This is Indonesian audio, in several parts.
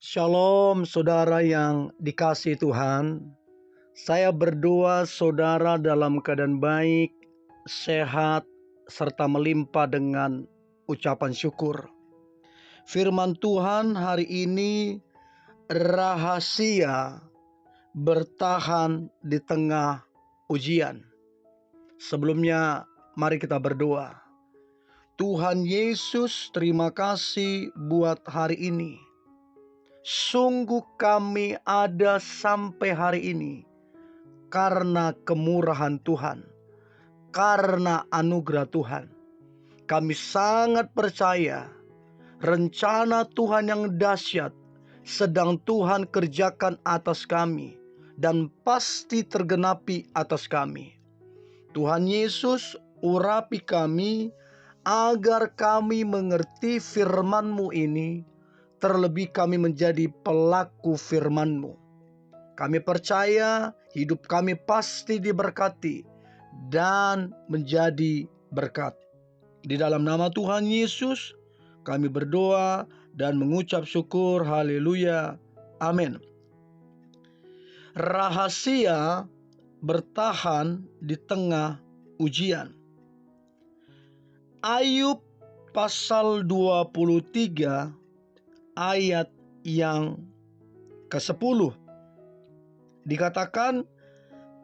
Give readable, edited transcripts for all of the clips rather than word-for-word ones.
Shalom saudara yang dikasihi Tuhan. Saya berdoa saudara dalam keadaan baik, sehat, serta melimpah dengan ucapan syukur. Firman Tuhan hari ini, rahasia bertahan di tengah ujian. Sebelumnya mari kita berdoa. Tuhan Yesus, terima kasih buat hari ini. Sungguh kami ada sampai hari ini karena kemurahan Tuhan, karena anugerah Tuhan. Kami sangat percaya rencana Tuhan yang dahsyat sedang Tuhan kerjakan atas kami dan pasti tergenapi atas kami. Tuhan Yesus, urapi kami agar kami mengerti firman-Mu ini, terlebih kami menjadi pelaku firman-Mu. Kami percaya hidup kami pasti diberkati dan menjadi berkat. Di dalam nama Tuhan Yesus kami berdoa dan mengucap syukur. Haleluya. Amin. Rahasia bertahan di tengah ujian. Ayub pasal 23 ayat yang ke-10 dikatakan,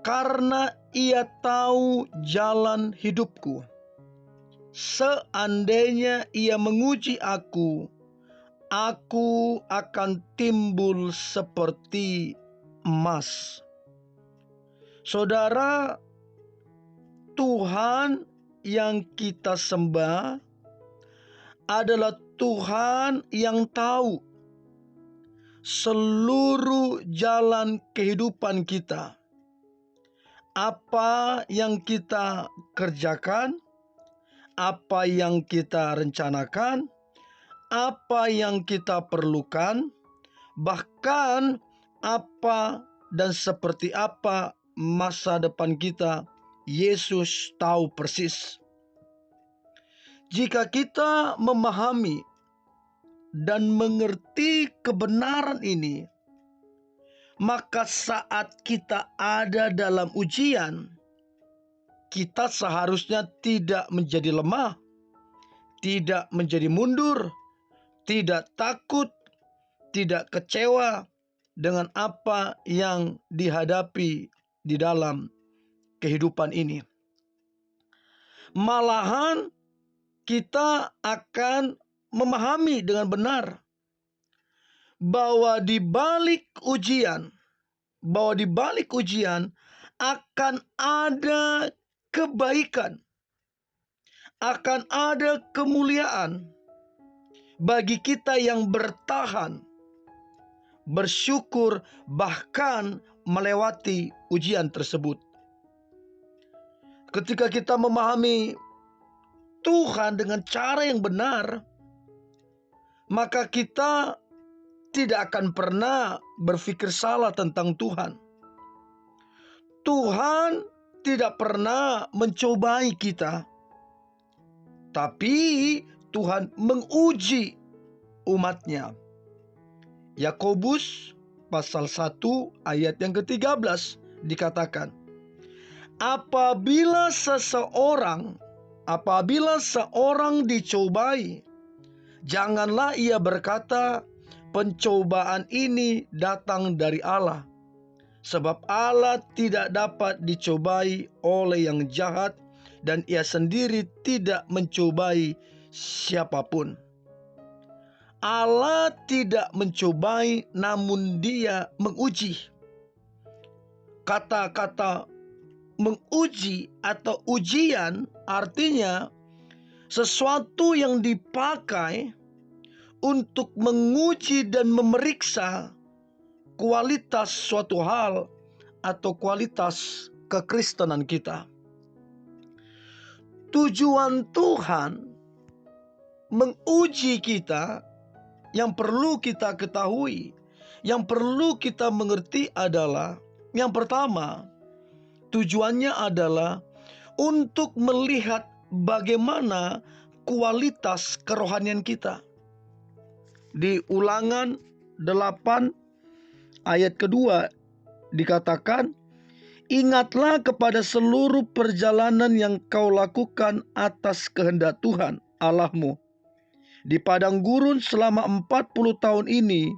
karena ia tahu jalan hidupku, seandainya ia menguji aku akan timbul seperti emas. Saudara, Tuhan yang kita sembah adalah Tuhan yang tahu seluruh jalan kehidupan kita. Apa yang kita kerjakan, apa yang kita rencanakan, apa yang kita perlukan, bahkan apa dan seperti apa masa depan kita, Yesus tahu persis. Jika kita memahami dan mengerti kebenaran ini, maka saat kita ada dalam ujian, kita seharusnya tidak menjadi lemah, tidak menjadi mundur, tidak takut, tidak kecewa dengan apa yang dihadapi di dalam kehidupan ini. Malahan kita akan memahami dengan benar bahwa di balik ujian, akan ada kebaikan, akan ada kemuliaan bagi kita yang bertahan, bersyukur, bahkan melewati ujian tersebut. Ketika kita memahami Tuhan dengan cara yang benar, maka kita tidak akan pernah berpikir salah tentang Tuhan. Tuhan tidak pernah mencobai kita, tapi Tuhan menguji umatnya. Yakobus pasal 1 ayat yang ke-13 dikatakan, apabila seorang dicobai, janganlah ia berkata, pencobaan ini datang dari Allah. Sebab Allah tidak dapat dicobai oleh yang jahat, dan ia sendiri tidak mencobai siapapun. Allah tidak mencobai, namun Dia menguji. Kata-kata menguji atau ujian artinya sesuatu yang dipakai untuk menguji dan memeriksa kualitas suatu hal atau kualitas kekristenan kita. Tujuan Tuhan menguji kita, yang perlu kita ketahui, yang perlu kita mengerti adalah, yang pertama, tujuannya adalah untuk melihat bagaimana kualitas kerohanian kita. Di Ulangan 8 ayat kedua dikatakan, ingatlah kepada seluruh perjalanan yang kau lakukan atas kehendak Tuhan Allahmu di padang gurun selama 40 tahun ini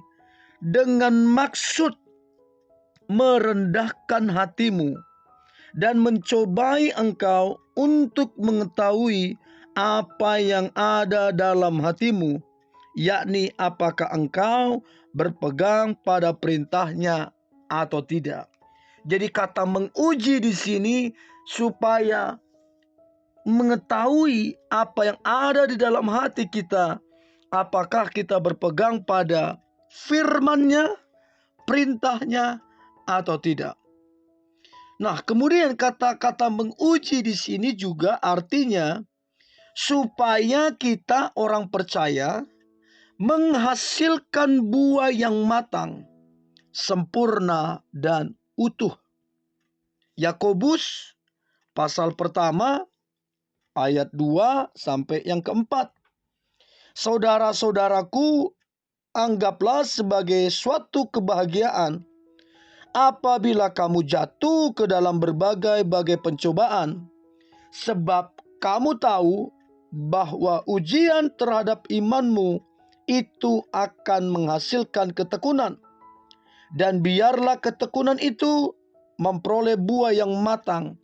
dengan maksud merendahkan hatimu dan mencobai engkau untuk mengetahui apa yang ada dalam hatimu, yakni apakah engkau berpegang pada perintahnya atau tidak. Jadi kata menguji di sini supaya mengetahui apa yang ada di dalam hati kita. Apakah kita berpegang pada firman-Nya, perintahnya atau tidak. Nah, kemudian kata-kata menguji di sini juga artinya supaya kita orang percaya menghasilkan buah yang matang, sempurna dan utuh. Yakobus pasal pertama ayat 2 sampai yang keempat. Saudara-saudaraku, anggaplah sebagai suatu kebahagiaan apabila kamu jatuh ke dalam berbagai-bagai pencobaan, sebab kamu tahu bahwa ujian terhadap imanmu itu akan menghasilkan ketekunan. Dan biarlah ketekunan itu memperoleh buah yang matang,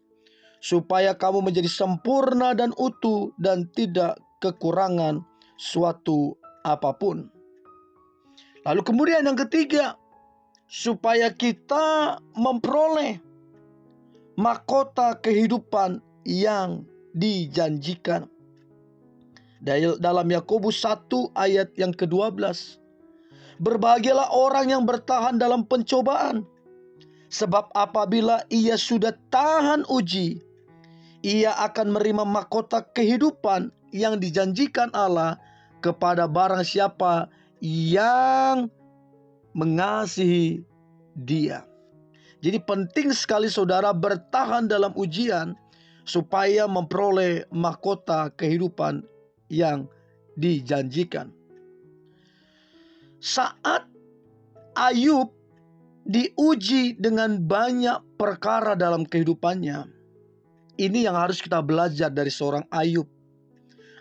supaya kamu menjadi sempurna dan utuh dan tidak kekurangan suatu apapun. Lalu kemudian yang ketiga, supaya kita memperoleh mahkota kehidupan yang dijanjikan. Dalam Yakobus 1 ayat yang ke-12. Berbahagialah orang yang bertahan dalam pencobaan, sebab apabila ia sudah tahan uji, ia akan menerima mahkota kehidupan yang dijanjikan Allah kepada barang siapa yang mengasihi Dia. Jadi penting sekali saudara bertahan dalam ujian supaya memperoleh mahkota kehidupan yang dijanjikan. Saat Ayub diuji dengan banyak perkara dalam kehidupannya, ini yang harus kita belajar dari seorang Ayub.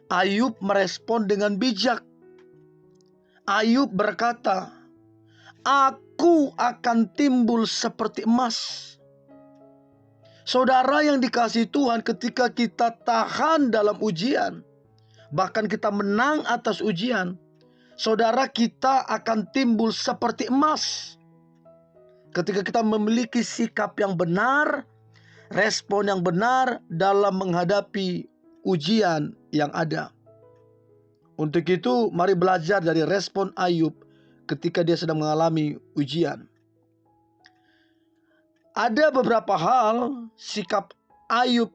Ayub merespon dengan bijak. Ayub berkata, aku akan timbul seperti emas. Saudara yang dikasihi Tuhan, ketika kita tahan dalam ujian, bahkan kita menang atas ujian, saudara, kita akan timbul seperti emas. Ketika kita memiliki sikap yang benar, respon yang benar dalam menghadapi ujian yang ada. Untuk itu, mari belajar dari respon Ayub ketika dia sedang mengalami ujian. Ada beberapa hal sikap Ayub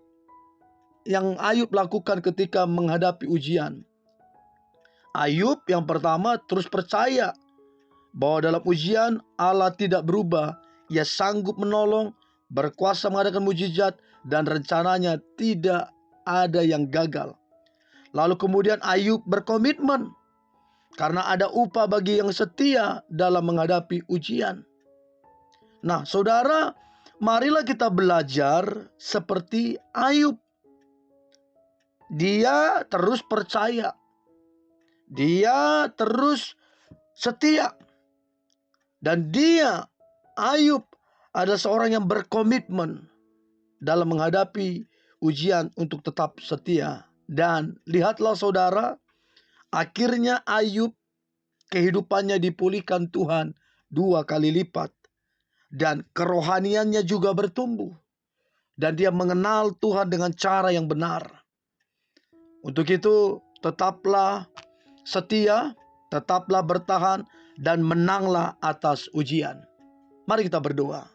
yang Ayub lakukan ketika menghadapi ujian. Ayub yang pertama terus percaya bahwa dalam ujian Allah tidak berubah. Ia sanggup menolong, berkuasa mengadakan mujizat, dan rencananya tidak ada yang gagal. Lalu kemudian Ayub berkomitmen karena ada upah bagi yang setia dalam menghadapi ujian. Nah, saudara, marilah kita belajar seperti Ayub. Dia terus percaya. Dia terus setia. Dan dia, Ayub, adalah seorang yang berkomitmen dalam menghadapi ujian untuk tetap setia. Dan lihatlah saudara, akhirnya Ayub kehidupannya dipulihkan Tuhan 2 kali lipat. Dan kerohaniannya juga bertumbuh. Dan dia mengenal Tuhan dengan cara yang benar. Untuk itu tetaplah setia, tetaplah bertahan, dan menanglah atas ujian. Mari kita berdoa.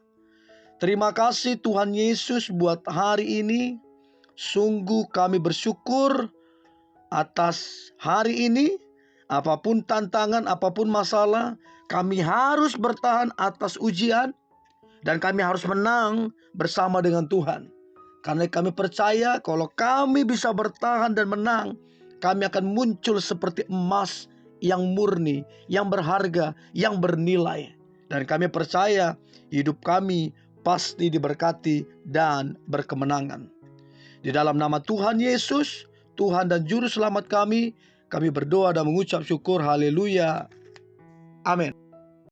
Terima kasih Tuhan Yesus buat hari ini. Sungguh kami bersyukur atas hari ini. Apapun tantangan, apapun masalah, kami harus bertahan atas ujian. Dan kami harus menang bersama dengan Tuhan. Karena kami percaya kalau kami bisa bertahan dan menang, kami akan muncul seperti emas yang murni, yang berharga, yang bernilai. Dan kami percaya hidup kami pasti diberkati dan berkemenangan. Di dalam nama Tuhan Yesus, Tuhan dan Juru Selamat kami berdoa dan mengucap syukur. Haleluya. Amin.